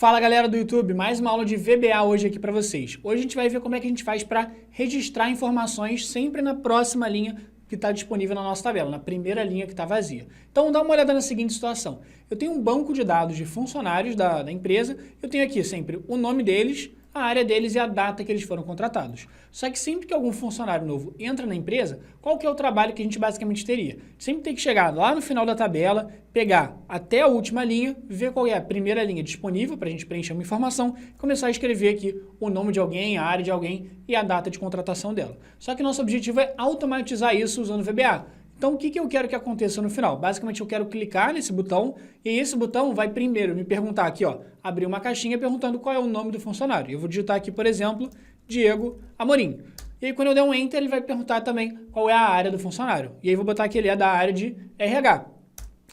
Fala galera do YouTube, mais uma aula de VBA hoje aqui para vocês. Hoje a gente vai ver como é que a gente faz para registrar informações sempre na próxima linha que está disponível na nossa tabela, na primeira linha que está vazia. Então dá uma olhada na seguinte situação. Eu tenho um banco de dados de funcionários da empresa, eu tenho aqui sempre o nome deles, a área deles e a data que eles foram contratados. Só que sempre que algum funcionário novo entra na empresa, qual que é o trabalho que a gente basicamente teria? Sempre tem que chegar lá no final da tabela, pegar até a última linha, ver qual é a primeira linha disponível para a gente preencher uma informação e começar a escrever aqui o nome de alguém, a área de alguém e a data de contratação dela. Só que nosso objetivo é automatizar isso usando o VBA. Então, o que eu quero que aconteça no final? Basicamente, eu quero clicar nesse botão e esse botão vai primeiro me perguntar aqui, ó, abrir uma caixinha perguntando qual é o nome do funcionário. Eu vou digitar aqui, por exemplo, Diego Amorim. E aí, quando eu der um Enter, ele vai perguntar também qual é a área do funcionário. E aí, vou botar que ele é da área de RH.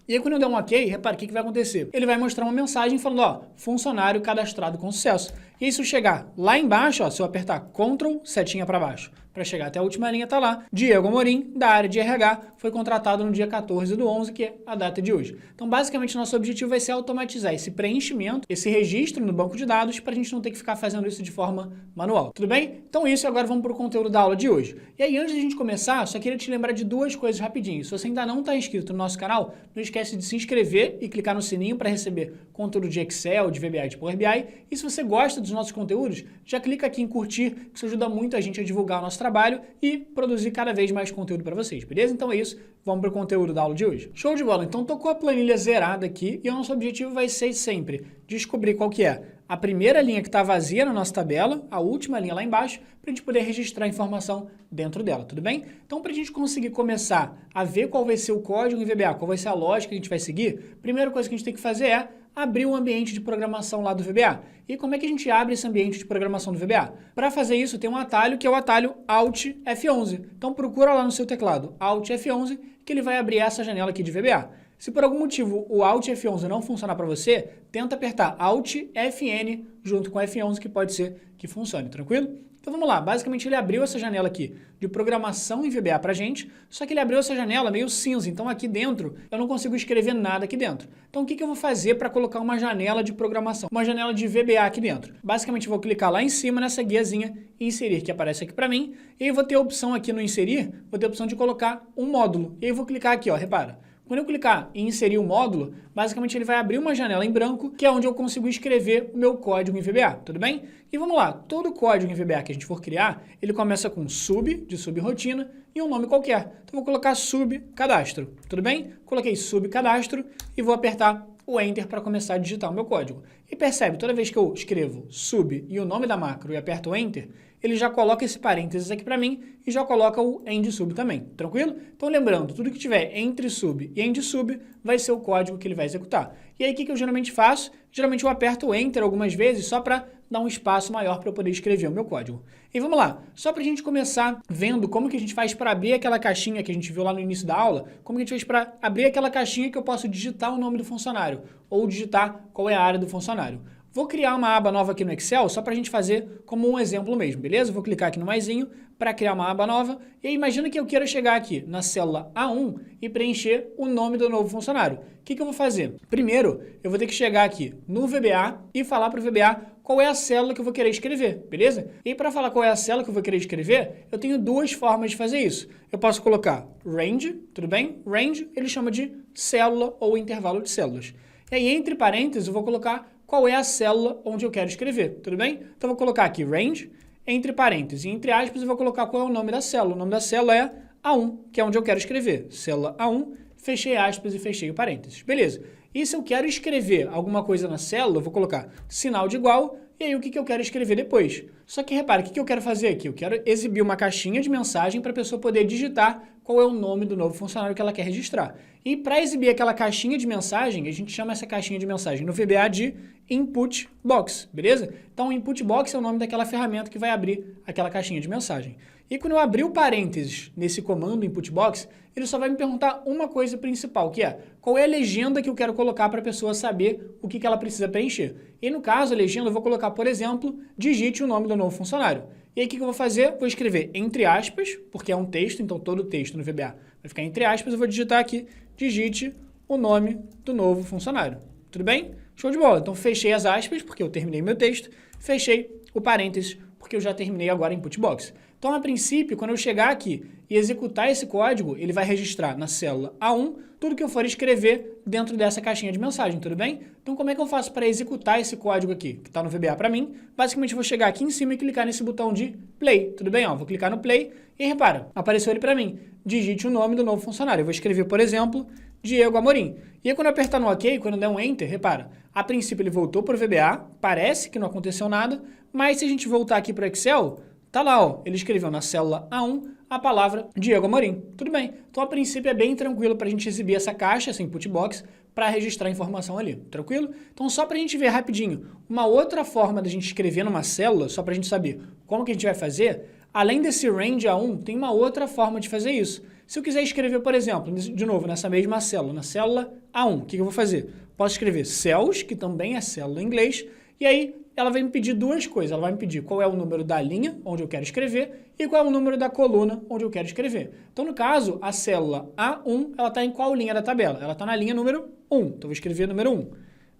E aí, quando eu der um OK, repara o que vai acontecer. Ele vai mostrar uma mensagem falando, ó, funcionário cadastrado com sucesso. E aí, se eu chegar lá embaixo, ó, se eu apertar Ctrl, setinha para baixo, para chegar até a última linha, tá lá, Diego Amorim, da área de RH, foi contratado no dia 14/11, que é a data de hoje. Então, basicamente, nosso objetivo vai ser automatizar esse preenchimento, esse registro no banco de dados, para a gente não ter que ficar fazendo isso de forma manual. Tudo bem? Então, isso, agora vamos para o conteúdo da aula de hoje. E aí, antes de a gente começar, só queria te lembrar de duas coisas rapidinho. Se você ainda não está inscrito no nosso canal, não esquece de se inscrever e clicar no sininho para receber conteúdo de Excel, de VBA e de Power BI. E se você gosta dos nossos conteúdos, já clica aqui em curtir, que isso ajuda muito a gente a divulgar o nosso trabalho e produzir cada vez mais conteúdo para vocês, beleza? Então é isso, vamos para o conteúdo da aula de hoje. Show de bola! Então tocou a planilha zerada aqui e o nosso objetivo vai ser sempre descobrir qual que é a primeira linha que está vazia na nossa tabela, a última linha lá embaixo, para a gente poder registrar a informação dentro dela, tudo bem? Então, para a gente conseguir começar a ver qual vai ser o código em VBA, qual vai ser a lógica que a gente vai seguir, a primeira coisa que a gente tem que fazer é abrir o ambiente de programação lá do VBA. E como é que a gente abre esse ambiente de programação do VBA? Para fazer isso, tem um atalho que é o atalho Alt F11. Então, procura lá no seu teclado Alt F11, que ele vai abrir essa janela aqui de VBA. Se por algum motivo o Alt F11 não funcionar para você, tenta apertar Alt Fn junto com F11, que pode ser que funcione, tranquilo? Então vamos lá, basicamente ele abriu essa janela aqui de programação em VBA pra gente, só que ele abriu essa janela meio cinza, então aqui dentro eu não consigo escrever nada aqui dentro. Então o que eu vou fazer para colocar uma janela de programação, uma janela de VBA aqui dentro? Basicamente eu vou clicar lá em cima nessa guiazinha e inserir, que aparece aqui para mim, e aí eu vou ter a opção aqui no inserir, vou ter a opção de colocar um módulo, e aí eu vou clicar aqui, ó, repara. Quando eu clicar em inserir o módulo, basicamente ele vai abrir uma janela em branco, que é onde eu consigo escrever o meu código em VBA, tudo bem? E vamos lá, todo código em VBA que a gente for criar, ele começa com sub, de subrotina, e um nome qualquer. Então eu vou colocar subcadastro, tudo bem? Coloquei subcadastro e vou apertar o Enter para começar a digitar o meu código. E percebe, toda vez que eu escrevo sub e o nome da macro e aperto o Enter, ele já coloca esse parênteses aqui para mim e já coloca o end sub também, tranquilo? Então lembrando, tudo que tiver entre sub e end sub vai ser o código que ele vai executar. E aí o que eu geralmente faço? Geralmente eu aperto o Enter algumas vezes só para dar um espaço maior para eu poder escrever o meu código. E vamos lá, só para a gente começar vendo como que a gente faz para abrir aquela caixinha que a gente viu lá no início da aula, como que a gente faz para abrir aquela caixinha que eu posso digitar o nome do funcionário ou digitar qual é a área do funcionário. Vou criar uma aba nova aqui no Excel só para a gente fazer como um exemplo mesmo, beleza? Vou clicar aqui no maisinho para criar uma aba nova e aí imagina que eu queira chegar aqui na célula A1 e preencher o nome do novo funcionário. O que eu vou fazer? Primeiro, eu vou ter que chegar aqui no VBA e falar para o VBA qual é a célula que eu vou querer escrever, beleza? E para falar qual é a célula que eu vou querer escrever, eu tenho duas formas de fazer isso. Eu posso colocar range, tudo bem? Range ele chama de célula ou intervalo de células. E aí, entre parênteses, eu vou colocar qual é a célula onde eu quero escrever, tudo bem? Então, eu vou colocar aqui range, entre parênteses, e entre aspas, eu vou colocar qual é o nome da célula. O nome da célula é A1, que é onde eu quero escrever. Célula A1, fechei aspas e fechei o parênteses. Beleza. E se eu quero escrever alguma coisa na célula, eu vou colocar sinal de igual, e aí o que eu quero escrever depois? Só que repare, o que eu quero fazer aqui? Eu quero exibir uma caixinha de mensagem para a pessoa poder digitar qual é o nome do novo funcionário que ela quer registrar. E para exibir aquela caixinha de mensagem, a gente chama essa caixinha de mensagem no VBA de Input Box, beleza? Então, o Input Box é o nome daquela ferramenta que vai abrir aquela caixinha de mensagem. E quando eu abrir o parênteses nesse comando Input Box, ele só vai me perguntar uma coisa principal, que é qual é a legenda que eu quero colocar para a pessoa saber o que ela precisa preencher. E no caso, a legenda eu vou colocar, por exemplo, digite o nome do novo funcionário. E aí o que eu vou fazer? Vou escrever entre aspas, porque é um texto, então todo o texto no VBA vai ficar entre aspas, eu vou digitar aqui, digite o nome do novo funcionário. Tudo bem? Show de bola. Então, fechei as aspas, porque eu terminei meu texto. Fechei o parênteses, porque eu já terminei agora input box. Então, a princípio, quando eu chegar aqui e executar esse código, ele vai registrar na célula A1 tudo que eu for escrever dentro dessa caixinha de mensagem, tudo bem? Então, como é que eu faço para executar esse código aqui, que está no VBA para mim? Basicamente, eu vou chegar aqui em cima e clicar nesse botão de play, tudo bem? Ó, vou clicar no play e repara, apareceu ele para mim. Digite o nome do novo funcionário. Eu vou escrever, por exemplo, Diego Amorim. E aí, quando eu apertar no OK, quando der um Enter, repara, a princípio ele voltou para o VBA, parece que não aconteceu nada, mas se a gente voltar aqui para o Excel, tá lá, ó, ele escreveu na célula A1 a palavra Diego Amorim. Tudo bem. Então, a princípio, é bem tranquilo para a gente exibir essa caixa, essa input box, para registrar a informação ali. Tranquilo? Então, só para a gente ver rapidinho, uma outra forma da gente escrever numa célula, só para a gente saber como que a gente vai fazer, além desse range A1, tem uma outra forma de fazer isso. Se eu quiser escrever, por exemplo, de novo, nessa mesma célula, na célula A1, o que eu vou fazer? Posso escrever cells, que também é célula em inglês, e aí ela vai me pedir duas coisas. Ela vai me pedir qual é o número da linha onde eu quero escrever e qual é o número da coluna onde eu quero escrever. Então, no caso, a célula A1, ela está em qual linha da tabela? Ela está na linha número 1. Então, eu vou escrever número 1.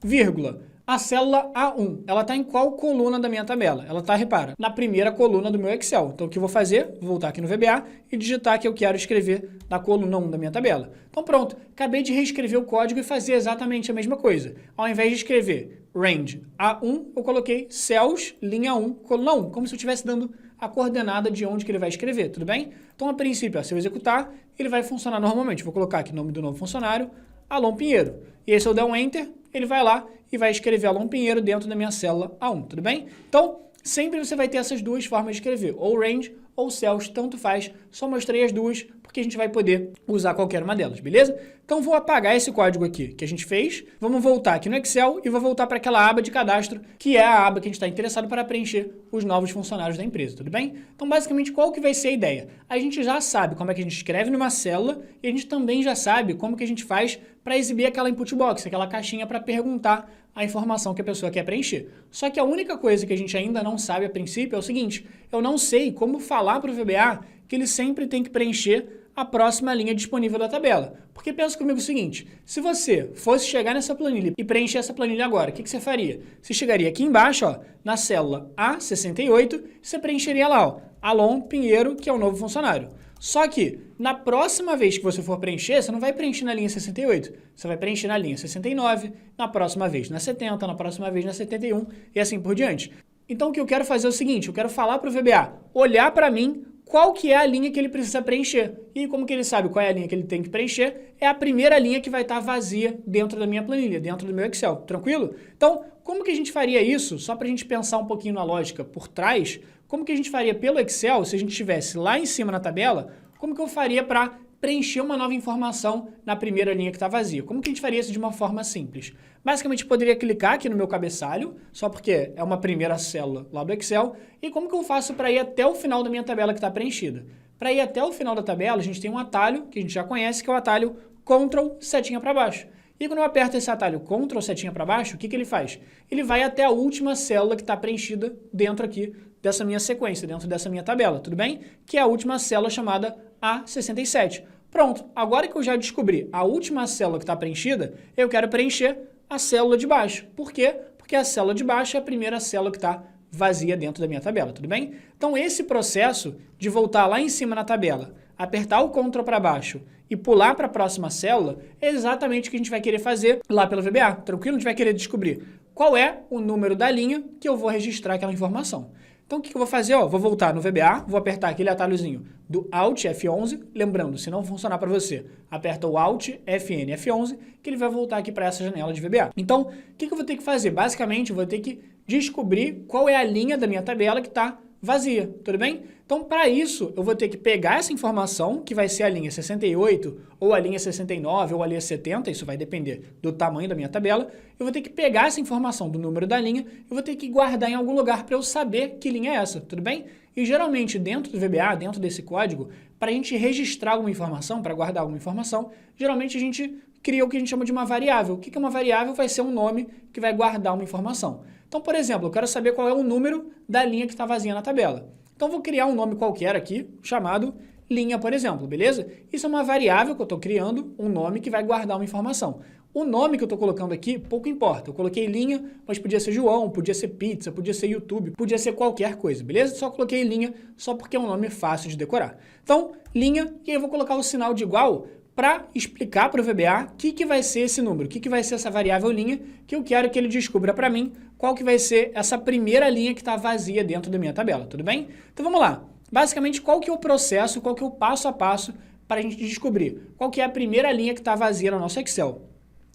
Vírgula. A célula A1, ela está em qual coluna da minha tabela? Ela está, repara, na primeira coluna do meu Excel. Então, o que eu vou fazer? Vou voltar aqui no VBA e digitar que eu quero escrever na coluna 1 da minha tabela. Então, pronto. Acabei de reescrever o código e fazer exatamente a mesma coisa. Ao invés de escrever range A1, eu coloquei cells, linha 1, coluna 1, como se eu estivesse dando a coordenada de onde que ele vai escrever, tudo bem? Então, a princípio, se eu executar, ele vai funcionar normalmente. Vou colocar aqui o nome do novo funcionário, Alon Pinheiro. E aí, se eu der um Enter, ele vai lá e vai escrever Alon Pinheiro dentro da minha célula A1, tudo bem? Então, sempre você vai ter essas duas formas de escrever, ou range ou cells, tanto faz, só mostrei as duas, porque a gente vai poder usar qualquer uma delas, beleza? Então, vou apagar esse código aqui que a gente fez, vamos voltar aqui no Excel e vou voltar para aquela aba de cadastro, que é a aba que a gente está interessado para preencher os novos funcionários da empresa, tudo bem? Então, basicamente, qual que vai ser a ideia? A gente já sabe como é que a gente escreve numa célula e a gente também já sabe como que a gente faz para exibir aquela input box, aquela caixinha para perguntar a informação que a pessoa quer preencher. Só que a única coisa que a gente ainda não sabe a princípio é o seguinte, eu não sei como falar para o VBA que ele sempre tem que preencher a próxima linha disponível da tabela. Porque pensa comigo o seguinte, se você fosse chegar nessa planilha e preencher essa planilha agora, o que você faria? Você chegaria aqui embaixo, ó, na célula A68, você preencheria lá, ó, Alon Pinheiro, que é o novo funcionário. Só que, na próxima vez que você for preencher, você não vai preencher na linha 68, você vai preencher na linha 69, na próxima vez na 70, na próxima vez na 71 e assim por diante. Então, o que eu quero fazer é o seguinte, eu quero falar para o VBA, olhar para mim qual que é a linha que ele precisa preencher. E como que ele sabe qual é a linha que ele tem que preencher? É a primeira linha que vai estar vazia dentro da minha planilha, dentro do meu Excel. Tranquilo? Então, como que a gente faria isso? Só para a gente pensar um pouquinho na lógica por trás, como que a gente faria pelo Excel, se a gente estivesse lá em cima na tabela, como que eu faria para preencher uma nova informação na primeira linha que está vazia? Como que a gente faria isso de uma forma simples? Basicamente, eu poderia clicar aqui no meu cabeçalho, só porque é uma primeira célula lá do Excel, e como que eu faço para ir até o final da minha tabela que está preenchida? Para ir até o final da tabela, a gente tem um atalho, que a gente já conhece, que é o atalho Ctrl setinha para baixo. E quando eu aperto esse atalho Ctrl setinha para baixo, o que ele faz? Ele vai até a última célula que está preenchida dentro aqui dessa minha sequência, dentro dessa minha tabela, tudo bem? Que é a última célula chamada A67. Pronto, agora que eu já descobri a última célula que está preenchida, eu quero preencher a célula de baixo. Por quê? Porque a célula de baixo é a primeira célula que está vazia dentro da minha tabela, tudo bem? Então, esse processo de voltar lá em cima na tabela, apertar o Ctrl para baixo e pular para a próxima célula, é exatamente o que a gente vai querer fazer lá pelo VBA, tranquilo? A gente vai querer descobrir qual é o número da linha que eu vou registrar aquela informação. Então, o que eu vou fazer? Vou voltar no VBA, vou apertar aquele atalhozinho do Alt F11, lembrando, se não funcionar para você, aperta o Alt Fn F11, que ele vai voltar aqui para essa janela de VBA. Então, o que eu vou ter que fazer? Basicamente, eu vou ter que descobrir qual é a linha da minha tabela que está vazia, tudo bem? Então, para isso, eu vou ter que pegar essa informação, que vai ser a linha 68, ou a linha 69, ou a linha 70, isso vai depender do tamanho da minha tabela, eu vou ter que pegar essa informação do número da linha, eu vou ter que guardar em algum lugar para eu saber que linha é essa, tudo bem? E geralmente, dentro do VBA, dentro desse código, para a gente registrar alguma informação, para guardar alguma informação, geralmente a gente cria o que a gente chama de uma variável. O que é uma variável? Vai ser um nome que vai guardar uma informação. Então, por exemplo, eu quero saber qual é o número da linha que está vazia na tabela. Então, vou criar um nome qualquer aqui, chamado linha, por exemplo, beleza? Isso é uma variável que eu estou criando, um nome que vai guardar uma informação. O nome que eu estou colocando aqui, pouco importa. Eu coloquei linha, mas podia ser João, podia ser pizza, podia ser YouTube, podia ser qualquer coisa, beleza? Só coloquei linha, só porque é um nome fácil de decorar. Então, linha, e aí eu vou colocar o sinal de igual para explicar para o VBA o que vai ser esse número, o que vai ser essa variável linha, que eu quero que ele descubra para mim qual que vai ser essa primeira linha que está vazia dentro da minha tabela, tudo bem? Então vamos lá. Basicamente, qual que é o processo, qual que é o passo a passo para a gente descobrir qual que é a primeira linha que está vazia no nosso Excel?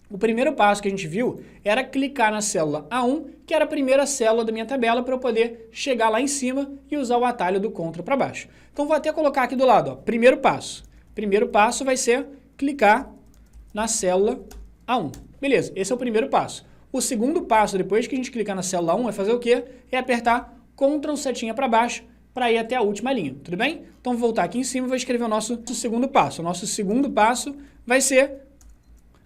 O primeiro passo que a gente viu era clicar na célula A1, que era a primeira célula da minha tabela, para eu poder chegar lá em cima e usar o atalho do Ctrl para baixo. Então, vou até colocar aqui do lado, ó, primeiro passo. Primeiro passo vai ser clicar na célula A1. Beleza, esse é o primeiro passo. O segundo passo, depois que a gente clicar na célula A1, é fazer o quê? É apertar Ctrl setinha para baixo para ir até a última linha, tudo bem? Então, vou voltar aqui em cima e vou escrever o nosso segundo passo. O nosso segundo passo vai ser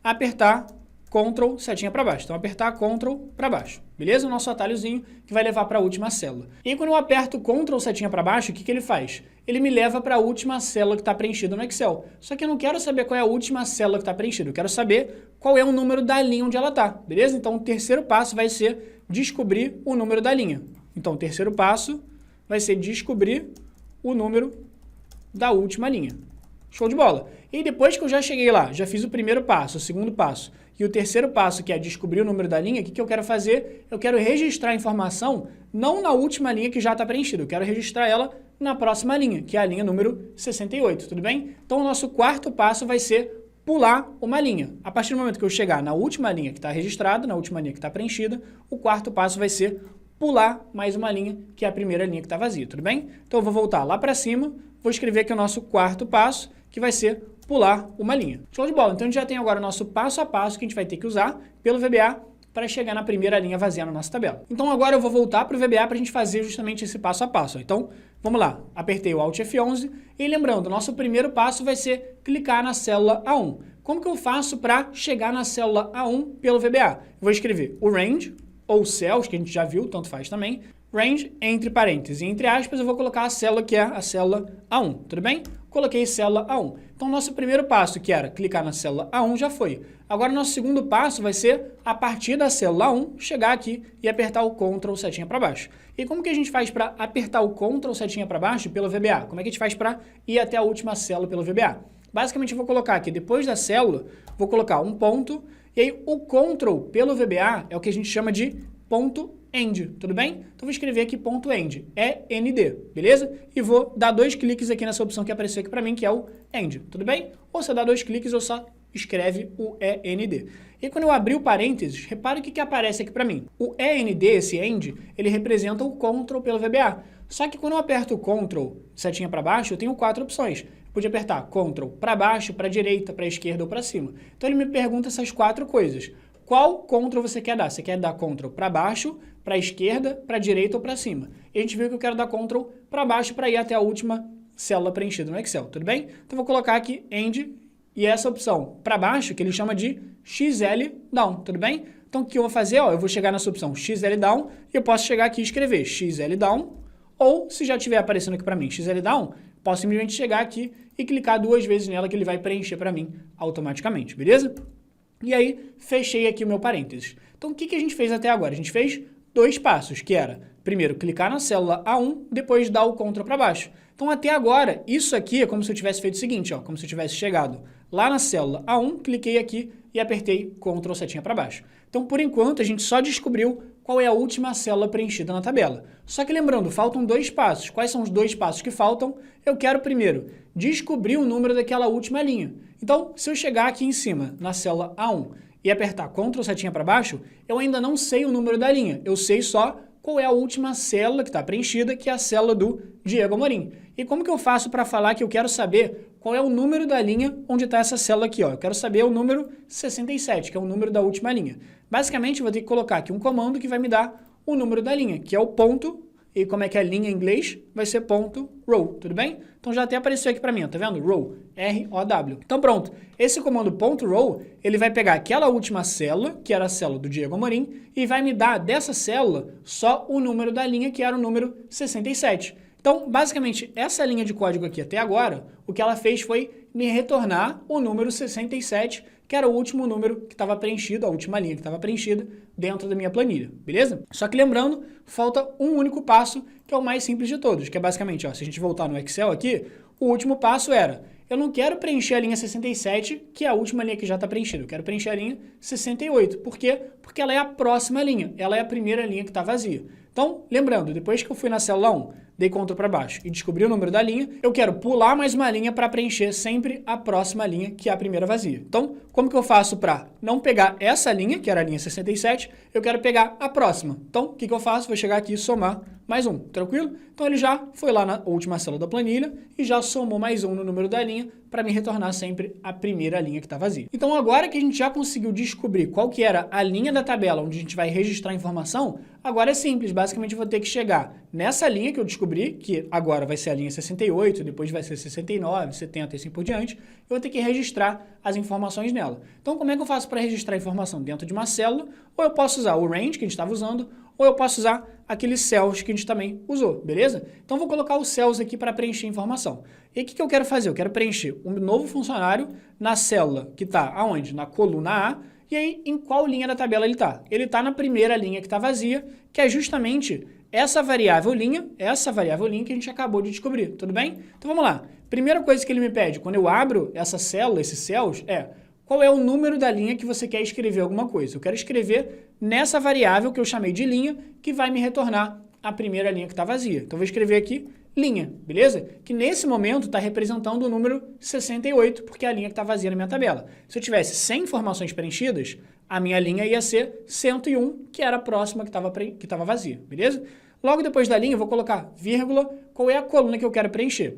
apertar Ctrl setinha para baixo. Então, apertar Ctrl para baixo. Beleza? O nosso atalhozinho que vai levar para a última célula. E quando eu aperto Ctrl setinha para baixo, o que ele faz? Ele me leva para a última célula que está preenchida no Excel. Só que eu não quero saber qual é a última célula que está preenchida. Eu quero saber qual é o número da linha onde ela está. Beleza? Então, o terceiro passo vai ser descobrir o número da linha. Então, o terceiro passo vai ser descobrir o número da última linha. Show de bola. E depois que eu já cheguei lá, já fiz o primeiro passo, o segundo passo e o terceiro passo, que é descobrir o número da linha, o que eu quero fazer? Eu quero registrar a informação não na última linha que já está preenchida, eu quero registrar ela na próxima linha, que é a linha número 68, tudo bem? Então, o nosso quarto passo vai ser pular uma linha. A partir do momento que eu chegar na última linha que está registrada, na última linha que está preenchida, o quarto passo vai ser pular mais uma linha, que é a primeira linha que está vazia, tudo bem? Então, eu vou voltar lá para cima, vou escrever aqui o nosso quarto passo, que vai ser pular uma linha. Show de bola. Então, a gente já tem agora o nosso passo a passo que a gente vai ter que usar pelo VBA para chegar na primeira linha vazia na nossa tabela. Então, agora eu vou voltar para o VBA para a gente fazer justamente esse passo a passo. Então, vamos lá. Apertei o Alt F11 e lembrando, o nosso primeiro passo vai ser clicar na célula A1. Como que eu faço para chegar na célula A1 pelo VBA? Eu vou escrever o range, ou cells, que a gente já viu, tanto faz também, range entre parênteses e entre aspas, eu vou colocar a célula que é a célula A1, tudo bem? Coloquei célula A1. Então, nosso primeiro passo, que era clicar na célula A1, já foi. Agora, nosso segundo passo vai ser, a partir da célula A1, chegar aqui e apertar o Ctrl setinha para baixo. E como que a gente faz para apertar o Ctrl setinha para baixo pelo VBA? Como é que a gente faz para ir até a última célula pelo VBA? Basicamente, eu vou colocar aqui, depois da célula, vou colocar um ponto, e aí o Ctrl pelo VBA é o que a gente chama de ponto end, tudo bem? Então, vou escrever aqui ponto end, END, beleza? E vou dar 2 cliques aqui nessa opção que apareceu aqui para mim, que é o end, tudo bem? Ou você dá 2 cliques ou só escreve o END. E quando eu abrir o parênteses, repare o que aparece aqui para mim. O END, esse end, ele representa o Ctrl pelo VBA. Só que quando eu aperto o Ctrl, setinha para baixo, eu tenho 4 opções. Eu podia apertar Ctrl para baixo, para direita, para esquerda ou para cima. Então, ele me pergunta essas 4 coisas. Qual Ctrl você quer dar? Você quer dar Ctrl para baixo, para esquerda, para direita ou para cima? E a gente viu que eu quero dar Ctrl para baixo para ir até a última célula preenchida no Excel, tudo bem? Então, vou colocar aqui End e essa opção para baixo, que ele chama de XL Down, tudo bem? Então, o que eu vou fazer? Ó, eu vou chegar nessa opção XL Down e eu posso chegar aqui e escrever XL Down, ou se já estiver aparecendo aqui para mim XL Down, posso simplesmente chegar aqui e clicar 2 vezes nela que ele vai preencher para mim automaticamente, beleza? E aí, fechei aqui o meu parênteses. Então, o que a gente fez até agora? A gente fez 2 passos, que era, primeiro, clicar na célula A1, depois dar o Ctrl para baixo. Então, até agora, isso aqui é como se eu tivesse feito o seguinte, ó, como se eu tivesse chegado lá na célula A1, cliquei aqui e apertei Ctrl setinha para baixo. Então, por enquanto, a gente só descobriu qual é a última célula preenchida na tabela. Só que lembrando, faltam 2 passos. Quais são os 2 passos que faltam? Eu quero, primeiro, descobrir o número daquela última linha. Então, se eu chegar aqui em cima, na célula A1, e apertar Ctrl setinha para baixo, eu ainda não sei o número da linha. Eu sei só qual é a última célula que está preenchida, que é a célula do Diego Amorim. E como que eu faço para falar que eu quero saber qual é o número da linha onde está essa célula aqui? Ó? Eu quero saber o número 67, que é o número da última linha. Basicamente, eu vou ter que colocar aqui um comando que vai me dar o número da linha, que é o ponto, e como é que é linha em inglês, vai ser ponto row, tudo bem? Então já até apareceu aqui para mim, ó, tá vendo? Row, R-O-W. Então pronto, esse comando ponto row, ele vai pegar aquela última célula, que era a célula do Diego Amorim, e vai me dar dessa célula só o número da linha, que era o número 67. Então, basicamente, essa linha de código aqui até agora, o que ela fez foi me retornar o número 67, que era o último número que estava preenchido, a última linha que estava preenchida dentro da minha planilha, beleza? Só que lembrando, falta um único passo, que é o mais simples de todos, que é basicamente, ó, se a gente voltar no Excel aqui, o último passo era, eu não quero preencher a linha 67, que é a última linha que já está preenchida, eu quero preencher a linha 68. Por quê? Porque ela é a próxima linha, ela é a primeira linha que está vazia. Então, lembrando, depois que eu fui na célula 1, dei Ctrl para baixo e descobri o número da linha, eu quero pular mais uma linha para preencher sempre a próxima linha, que é a primeira vazia. Então, como que eu faço para não pegar essa linha, que era a linha 67, eu quero pegar a próxima. Então, o que eu faço? Vou chegar aqui e somar mais um, tranquilo? Então, ele já foi lá na última célula da planilha e já somou mais um no número da linha para me retornar sempre a primeira linha que está vazia. Então, agora que a gente já conseguiu descobrir qual que era a linha da tabela onde a gente vai registrar a informação, agora é simples, basicamente eu vou ter que chegar nessa linha que eu descobri, que agora vai ser a linha 68, depois vai ser 69, 70 e assim por diante, eu vou ter que registrar as informações nela. Então, como é que eu faço para registrar a informação dentro de uma célula? Ou eu posso usar o range que a gente estava usando, ou eu posso usar aqueles cells que a gente também usou, beleza? Então, vou colocar os cells aqui para preencher a informação. E o que eu quero fazer? Eu quero preencher um novo funcionário na célula que está aonde? Na coluna A. E aí, em qual linha da tabela ele está? Ele está na primeira linha que está vazia, que é justamente essa variável linha que a gente acabou de descobrir, tudo bem? Então, vamos lá. Primeira coisa que ele me pede, quando eu abro essa célula, esses cells, é qual é o número da linha que você quer escrever alguma coisa. Eu quero escrever nessa variável que eu chamei de linha, que vai me retornar a primeira linha que está vazia. Então, vou escrever aqui linha, beleza? Que nesse momento está representando o número 68, porque é a linha que está vazia na minha tabela. Se eu tivesse 100 informações preenchidas, a minha linha ia ser 101, que era a próxima que estava vazia, beleza? Logo depois da linha, eu vou colocar vírgula, qual é a coluna que eu quero preencher.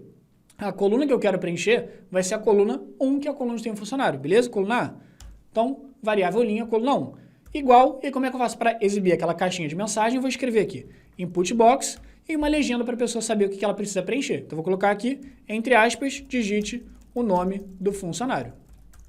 A coluna que eu quero preencher vai ser a coluna 1, que é a coluna onde tem um funcionário, beleza? Coluna A. Então, variável linha, coluna 1. Igual, e como é que eu faço para exibir aquela caixinha de mensagem? Eu vou escrever aqui, input box, e uma legenda para a pessoa saber o que ela precisa preencher. Então, vou colocar aqui, entre aspas, digite o nome do funcionário.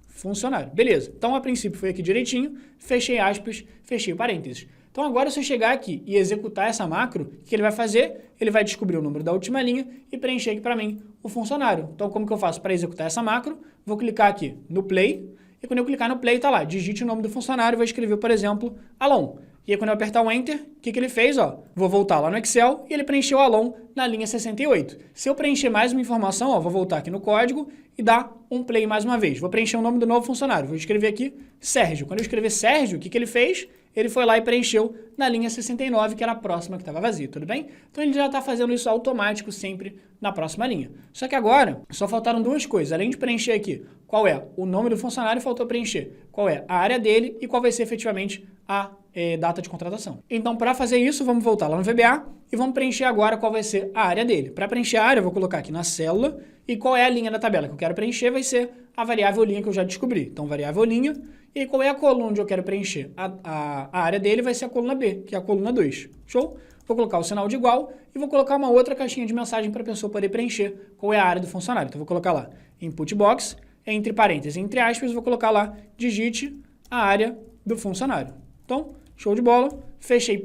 Funcionário. Beleza. Então, a princípio, foi aqui direitinho, fechei aspas, fechei parênteses. Então, agora, se eu chegar aqui e executar essa macro, o que ele vai fazer? Ele vai descobrir o número da última linha e preencher aqui para mim o funcionário. Então, como que eu faço para executar essa macro? Vou clicar aqui no play, e quando eu clicar no play, tá lá, digite o nome do funcionário, vou escrever, por exemplo, Alon. E aí, quando eu apertar o Enter, o que ele fez? Ó, vou voltar lá no Excel e ele preencheu o Alon na linha 68. Se eu preencher mais uma informação, ó, vou voltar aqui no código e dar um play mais uma vez. Vou preencher o nome do novo funcionário. Vou escrever aqui Sérgio. Quando eu escrever Sérgio, o que ele fez? Ele foi lá e preencheu na linha 69, que era a próxima que estava vazia, tudo bem? Então, ele já está fazendo isso automático sempre na próxima linha. Só que agora, só faltaram duas coisas. Além de preencher aqui qual é o nome do funcionário, faltou preencher qual é a área dele e qual vai ser efetivamente a data de contratação. Então, para fazer isso, vamos voltar lá no VBA e vamos preencher agora qual vai ser a área dele. Para preencher a área, eu vou colocar aqui na célula e qual é a linha da tabela que eu quero preencher vai ser a variável linha que eu já descobri. Então, variável linha. E aí, qual é a coluna onde eu quero preencher? A área dele vai ser a coluna B, que é a coluna 2. Show? Vou colocar o sinal de igual e vou colocar uma outra caixinha de mensagem para a pessoa poder preencher qual é a área do funcionário. Então, vou colocar lá input box, entre parênteses, entre aspas, vou colocar lá digite a área do funcionário. Então, show de bola, fechei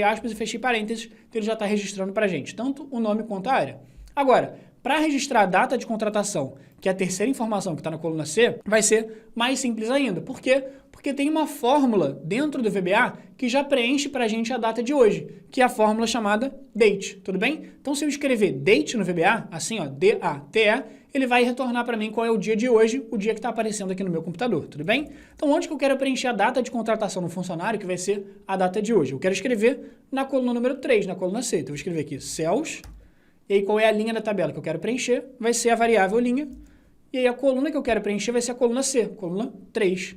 aspas e fechei parênteses, então ele já está registrando para a gente, tanto o nome quanto a área. Agora, para registrar a data de contratação, que é a terceira informação que está na coluna C, vai ser mais simples ainda. Por quê? Porque tem uma fórmula dentro do VBA que já preenche para a gente a data de hoje, que é a fórmula chamada date, tudo bem? Então, se eu escrever date no VBA, assim, ó, D-A-T-E, ele vai retornar para mim qual é o dia de hoje, o dia que está aparecendo aqui no meu computador, tudo bem? Então, onde que eu quero preencher a data de contratação no funcionário, que vai ser a data de hoje? Eu quero escrever na coluna número 3, na coluna C. Então, eu vou escrever aqui cells, e aí qual é a linha da tabela que eu quero preencher? Vai ser a variável linha, e aí a coluna que eu quero preencher vai ser a coluna C, coluna 3.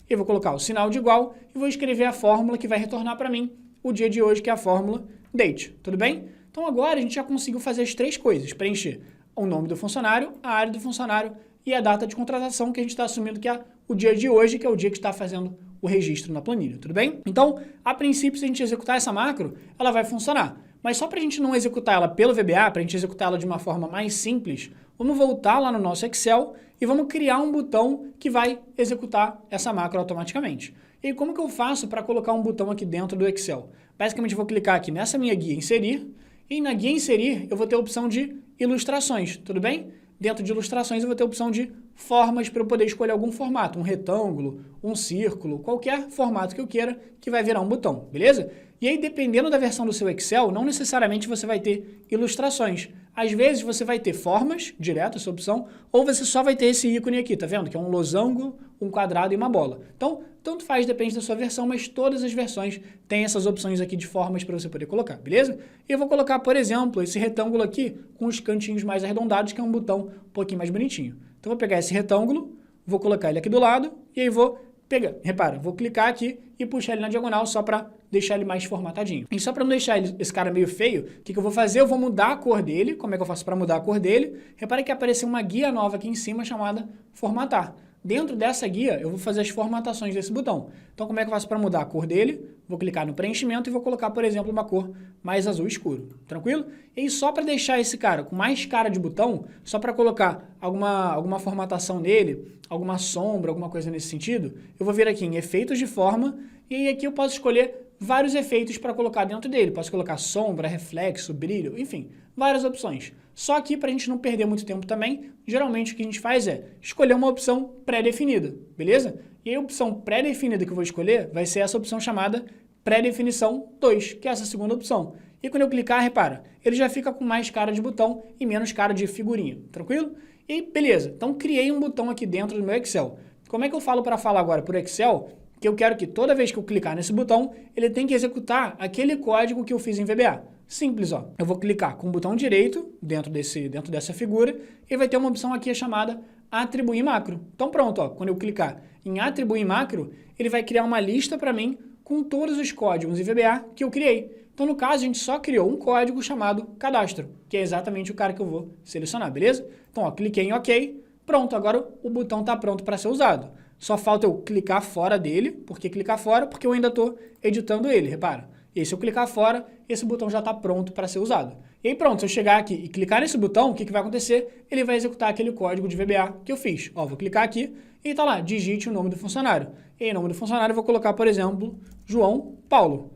E eu vou colocar o sinal de igual e vou escrever a fórmula que vai retornar para mim o dia de hoje, que é a fórmula date, tudo bem? Então, agora a gente já conseguiu fazer as três coisas, preencher o nome do funcionário, a área do funcionário e a data de contratação, que a gente está assumindo que é o dia de hoje, que é o dia que está fazendo o registro na planilha, tudo bem? Então, a princípio, se a gente executar essa macro, ela vai funcionar. Mas só para a gente não executar ela pelo VBA, para a gente executar ela de uma forma mais simples, vamos voltar lá no nosso Excel e vamos criar um botão que vai executar essa macro automaticamente. E como que eu faço para colocar um botão aqui dentro do Excel? Basicamente, eu vou clicar aqui nessa minha guia Inserir, e na guia Inserir eu vou ter a opção de Ilustrações, tudo bem? dentro de ilustrações, eu vou ter a opção de formas para eu poder escolher algum formato, um retângulo, um círculo, qualquer formato que eu queira, que vai virar um botão, beleza? E aí, dependendo da versão do seu Excel, não necessariamente você vai ter ilustrações. Às vezes, você vai ter formas, direto, essa opção, ou você só vai ter esse ícone aqui, tá vendo? Que é um losango, um quadrado e uma bola. Então, tanto faz, depende da sua versão, mas todas as versões têm essas opções aqui de formas para você poder colocar, beleza? E eu vou colocar, por exemplo, esse retângulo aqui com os cantinhos mais arredondados, que é um botão um pouquinho mais bonitinho. Então, eu vou pegar esse retângulo, vou colocar ele aqui do lado, e aí vou pegar, repara, vou clicar aqui e puxar ele na diagonal só para deixar ele mais formatadinho. E só para não deixar esse cara meio feio, o que eu vou fazer? Eu vou mudar a cor dele. Como é que eu faço para mudar a cor dele? Repara que apareceu uma guia nova aqui em cima chamada Formatar. Dentro dessa guia, eu vou fazer as formatações desse botão. Então, como é que eu faço para mudar a cor dele? Vou clicar no preenchimento e vou colocar, por exemplo, uma cor mais azul escuro. Tranquilo? E aí, só para deixar esse cara com mais cara de botão, só para colocar alguma formatação nele, alguma sombra, alguma coisa nesse sentido, eu vou vir aqui em efeitos de forma e aí aqui eu posso escolher vários efeitos para colocar dentro dele. Posso colocar sombra, reflexo, brilho, enfim, várias opções. Só aqui, para a gente não perder muito tempo também, geralmente o que a gente faz é escolher uma opção pré-definida, beleza? E a opção pré-definida que eu vou escolher vai ser essa opção chamada pré-definição 2, que é essa segunda opção. E quando eu clicar, repara, ele já fica com mais cara de botão e menos cara de figurinha, tranquilo? E beleza, então criei um botão aqui dentro do meu Excel. Como é que eu falo para falar agora por Excel? Que eu quero que toda vez que eu clicar nesse botão, ele tem que executar aquele código que eu fiz em VBA. Simples, ó. Eu vou clicar com o botão direito dentro dessa figura e vai ter uma opção aqui chamada Atribuir Macro. Então pronto, ó. Quando eu clicar em Atribuir Macro, ele vai criar uma lista para mim com todos os códigos em VBA que eu criei. Então, no caso, a gente só criou um código chamado cadastro, que é exatamente o cara que eu vou selecionar, beleza? Então, ó, cliquei em OK. Pronto, agora o botão está pronto para ser usado. Só falta eu clicar fora dele. Por que clicar fora? Porque eu ainda estou editando ele, repara. E aí, se eu clicar fora, esse botão já está pronto para ser usado. E aí pronto, se eu chegar aqui e clicar nesse botão, o que vai acontecer? Ele vai executar aquele código de VBA que eu fiz. Ó, vou clicar aqui e está lá, digite o nome do funcionário. E aí, o nome do funcionário eu vou colocar, por exemplo, João Paulo.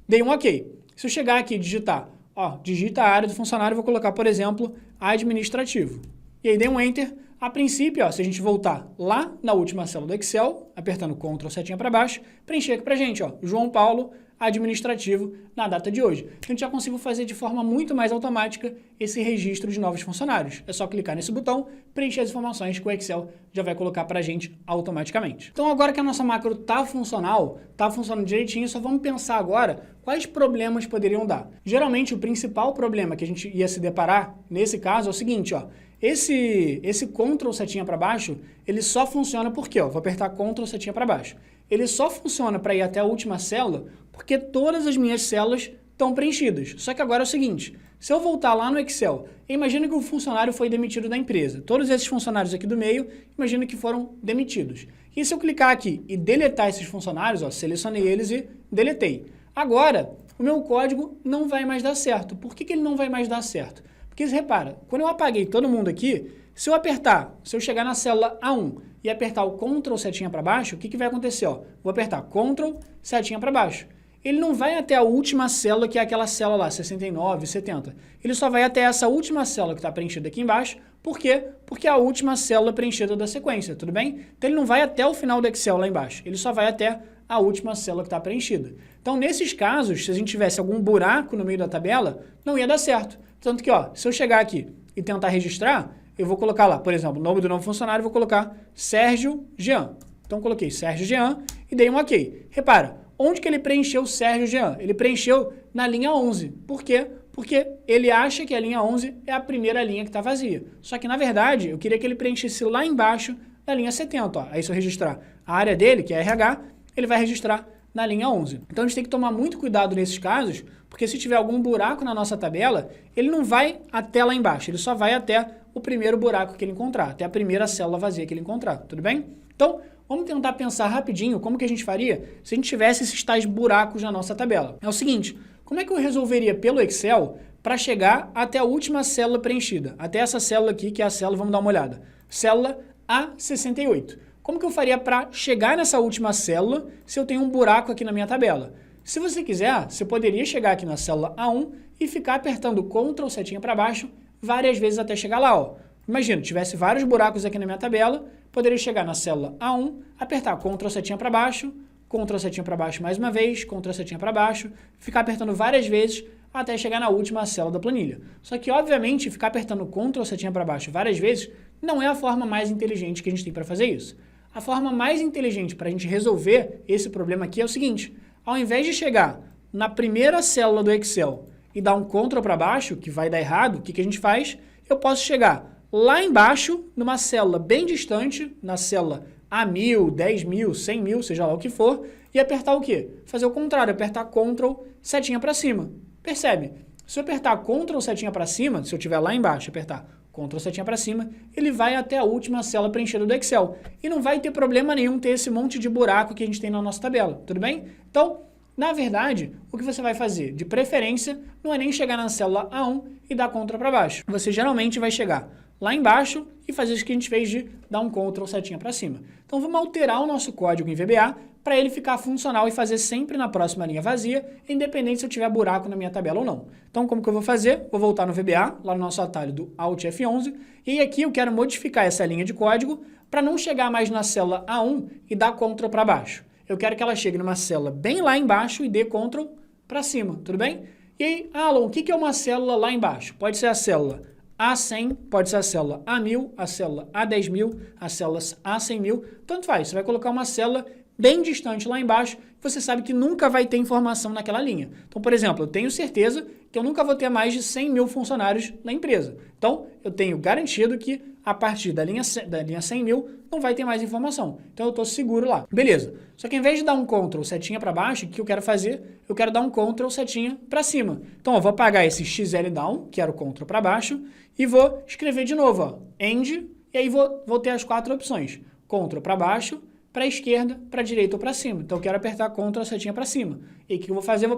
Dei um OK. Se eu chegar aqui e digitar, ó, digita a área do funcionário, eu vou colocar, por exemplo, administrativo. E aí dei um Enter. A princípio, ó, se a gente voltar lá na última célula do Excel, apertando Ctrl setinha para baixo, preencher aqui pra gente, ó, João Paulo, administrativo, na data de hoje. A gente já conseguiu fazer de forma muito mais automática esse registro de novos funcionários. É só clicar nesse botão, preencher as informações que o Excel já vai colocar pra gente automaticamente. Então agora que a nossa macro tá funcional, tá funcionando direitinho, só vamos pensar agora quais problemas poderiam dar. Geralmente o principal problema que a gente ia se deparar nesse caso é o seguinte, ó, esse Ctrl setinha para baixo, ele só funciona porque, ó, vou apertar Ctrl setinha para baixo. Ele só funciona para ir até a última célula porque todas as minhas células estão preenchidas. Só que agora é o seguinte, se eu voltar lá no Excel, imagina que o funcionário foi demitido da empresa. Todos esses funcionários aqui do meio, imagina que foram demitidos. E se eu clicar aqui e deletar esses funcionários, ó, selecionei eles e deletei. Agora, o meu código não vai mais dar certo. Por que ele não vai mais dar certo? Porque, repara, quando eu apaguei todo mundo aqui, se eu chegar na célula A1 e apertar o Ctrl setinha para baixo, o que vai acontecer? Ó? Vou apertar Ctrl setinha para baixo. Ele não vai até a última célula, que é aquela célula lá, 69, 70. Ele só vai até essa última célula que está preenchida aqui embaixo. Por quê? Porque é a última célula preenchida da sequência, tudo bem? Então, ele não vai até o final do Excel lá embaixo. Ele só vai até a última célula que está preenchida. Então, nesses casos, se a gente tivesse algum buraco no meio da tabela, não ia dar certo. Tanto que, ó, se eu chegar aqui e tentar registrar, eu vou colocar lá, por exemplo, o nome do novo funcionário, eu vou colocar Sérgio Jean. Então, coloquei Sérgio Jean e dei um OK. Repara, onde que ele preencheu o Sérgio Jean? Ele preencheu na linha 11. Por quê? Porque ele acha que a linha 11 é a primeira linha que está vazia. Só que, na verdade, eu queria que ele preenchesse lá embaixo na linha 70. Ó. Aí, se eu registrar a área dele, que é RH, ele vai registrar na linha 11. Então, a gente tem que tomar muito cuidado nesses casos, porque se tiver algum buraco na nossa tabela, ele não vai até lá embaixo, ele só vai até o primeiro buraco que ele encontrar, até a primeira célula vazia que ele encontrar, tudo bem? Então, vamos tentar pensar rapidinho como que a gente faria se a gente tivesse esses tais buracos na nossa tabela. É o seguinte, como é que eu resolveria pelo Excel para chegar até a última célula preenchida? Até essa célula aqui, que é a célula, vamos dar uma olhada, célula A68. Como que eu faria para chegar nessa última célula se eu tenho um buraco aqui na minha tabela? Se você quiser, você poderia chegar aqui na célula A1 e ficar apertando Ctrl setinha para baixo várias vezes até chegar lá, ó. Imagina, tivesse vários buracos aqui na minha tabela, poderia chegar na célula A1, apertar Ctrl setinha para baixo, Ctrl setinha para baixo mais uma vez, Ctrl setinha para baixo, ficar apertando várias vezes até chegar na última célula da planilha. Só que, obviamente, ficar apertando Ctrl setinha para baixo várias vezes não é a forma mais inteligente que a gente tem para fazer isso. A forma mais inteligente para a gente resolver esse problema aqui é o seguinte: ao invés de chegar na primeira célula do Excel e dar um Ctrl para baixo, que vai dar errado, o que a gente faz? Eu posso chegar lá embaixo, numa célula bem distante, na célula A1000, 10.000, 100.000, seja lá o que for, e apertar o quê? Fazer o contrário, apertar Ctrl setinha para cima. Percebe? Se eu apertar Ctrl setinha para cima, se eu estiver lá embaixo, apertar Ctrl setinha para cima, ele vai até a última célula preenchida do Excel. E não vai ter problema nenhum ter esse monte de buraco que a gente tem na nossa tabela, tudo bem? Então, na verdade, o que você vai fazer, de preferência, não é nem chegar na célula A1 e dar Ctrl para baixo. Você geralmente vai chegar lá embaixo e fazer isso que a gente fez de dar um Ctrl setinha para cima. Então, vamos alterar o nosso código em VBA para ele ficar funcional e fazer sempre na próxima linha vazia, independente se eu tiver buraco na minha tabela ou não. Então, como que eu vou fazer? Vou voltar no VBA, lá no nosso atalho do Alt F11, e aqui eu quero modificar essa linha de código para não chegar mais na célula A1 e dar Ctrl para baixo. Eu quero que ela chegue numa célula bem lá embaixo e dê Ctrl para cima, tudo bem? E aí, Alan, o que é uma célula lá embaixo? Pode ser a célula A100, pode ser a célula A1000, a célula A10.000, as células A100.000, tanto faz. Você vai colocar uma célula bem distante lá embaixo, você sabe que nunca vai ter informação naquela linha. Então, por exemplo, eu tenho certeza que eu nunca vou ter mais de 100.000 funcionários na empresa. Então, eu tenho garantido que a partir da linha 100.000 não vai ter mais informação. Então, eu estou seguro lá. Beleza. Só que ao invés de dar um Ctrl setinha para baixo, o que eu quero fazer? Eu quero dar um Ctrl setinha para cima. Então, eu vou apagar esse XL down, que era o Ctrl para baixo, e vou escrever de novo, ó, end, e aí vou ter as 4 opções. Ctrl para baixo, para a esquerda, para a direita ou para cima. Então, eu quero apertar Ctrl setinha para cima. E o que eu vou fazer? Eu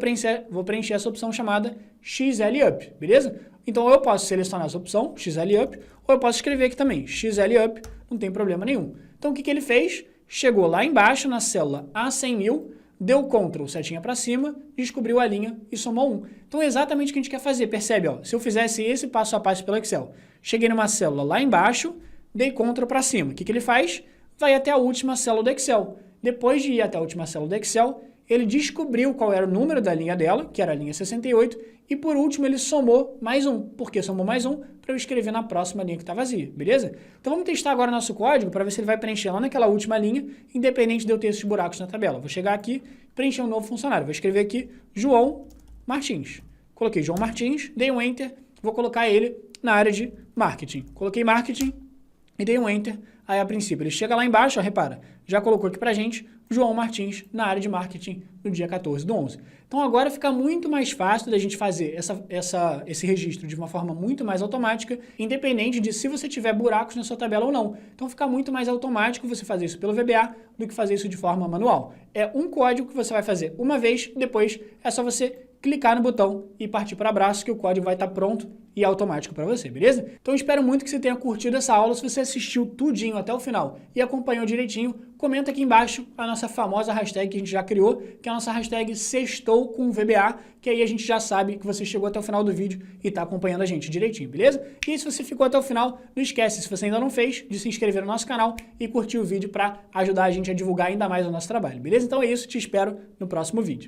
vou preencher essa opção chamada XL Up, beleza? Então, eu posso selecionar essa opção, XL Up, ou eu posso escrever aqui também, XL Up, não tem problema nenhum. Então, o que ele fez? Chegou lá embaixo, na célula A100.000, deu Ctrl setinha para cima, descobriu a linha e somou 1. Então, é exatamente o que a gente quer fazer. Percebe? Ó, se eu fizesse esse passo a passo pelo Excel, cheguei numa célula lá embaixo, dei Ctrl para cima. O que ele faz? Vai até a última célula do Excel. Depois de ir até a última célula do Excel, ele descobriu qual era o número da linha dela, que era a linha 68, e por último ele somou mais 1. Por que somou mais 1? Para eu escrever na próxima linha que está vazia, beleza? Então vamos testar agora nosso código para ver se ele vai preencher lá naquela última linha, independente de eu ter esses buracos na tabela. Vou chegar aqui, preencher um novo funcionário. Vou escrever aqui João Martins. Coloquei João Martins, dei um Enter, vou colocar ele na área de Marketing. Coloquei Marketing e dei um Enter. Aí, a princípio, ele chega lá embaixo, ó, repara, já colocou aqui pra gente João Martins na área de marketing no dia 14/11. Então, agora fica muito mais fácil da gente fazer esse registro de uma forma muito mais automática, independente de se você tiver buracos na sua tabela ou não. Então, fica muito mais automático você fazer isso pelo VBA do que fazer isso de forma manual. É um código que você vai fazer uma vez, depois é só você clicar no botão e partir para abraço que o código vai estar pronto e automático para você, beleza? Então eu espero muito que você tenha curtido essa aula. Se você assistiu tudinho até o final e acompanhou direitinho, comenta aqui embaixo a nossa famosa hashtag que a gente já criou, que é a nossa hashtag Sextou com VBA, que aí a gente já sabe que você chegou até o final do vídeo e está acompanhando a gente direitinho, beleza? E se você ficou até o final, não esquece, se você ainda não fez, de se inscrever no nosso canal e curtir o vídeo para ajudar a gente a divulgar ainda mais o nosso trabalho, beleza? Então é isso, te espero no próximo vídeo.